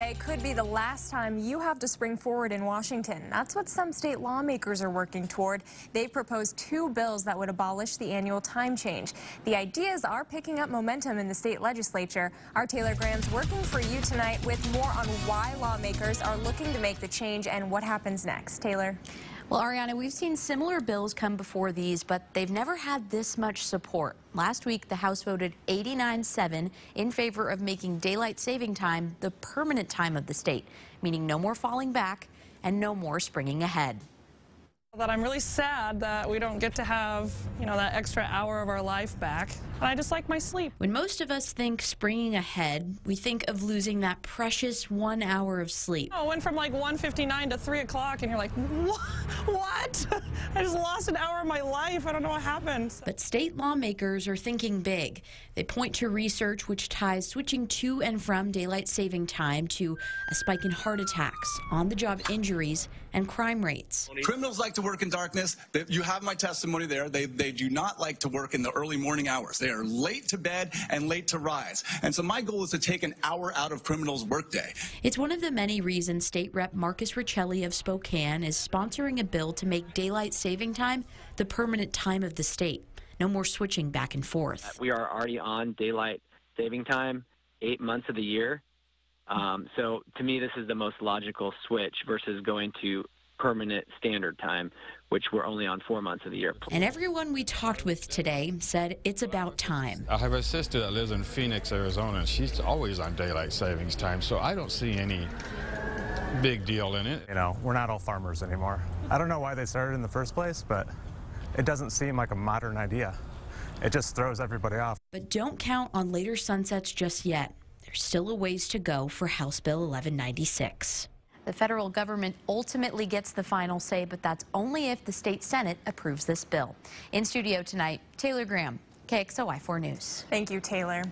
Today could be the last time you have to spring forward in Washington. That's what some state lawmakers are working toward. They've proposed 2 bills that would abolish the annual time change. The ideas are picking up momentum in the state legislature. Our Taylor Graham's working for you tonight with more on why lawmakers are looking to make the change and what happens next. Taylor. Well, Ariana, we've seen similar bills come before these, but they've never had this much support. Last week, the House voted 89-7 in favor of making daylight saving time the permanent time of the state, meaning no more falling back and no more springing ahead. That I'm really sad that we don't get to have, that extra hour of our life back. And I just like my sleep. When most of us think springing ahead, we think of losing that precious 1 hour of sleep. I went from like 1:59 to 3 o'clock, and you're like, what? I just lost an hour of my life. I don't know what happened. But state lawmakers are thinking big. They point to research which ties switching to and from daylight saving time to a spike in heart attacks, on-the-job injuries, and crime rates. Criminals like to work in darkness. You have my testimony there. They do not like to work in the early morning hours. They are late to bed and late to rise. And so my goal is to take an hour out of criminals' workday. It's one of the many reasons State Rep Marcus Riccelli of Spokane is sponsoring a bill to make daylight saving time the permanent time of the state. No more switching back and forth. We are already on daylight saving time 8 months of the year. So to me, this is the most logical switch versus going to permanent standard time, which we're only on 4 months of the year. And everyone we talked with today said it's about time. I have a sister that lives in Phoenix, Arizona, and she's always on daylight savings time, so I don't see any big deal in it. We're not all farmers anymore. I don't know why they started in the first place, but it doesn't seem like a modern idea. It just throws everybody off. But don't count on later sunsets just yet. There's still a ways to go for House Bill 1196. The federal government ultimately gets the final say, but that's only if the state Senate approves this bill. In studio tonight, Taylor Graham, KXOI 4 News. Thank you, Taylor.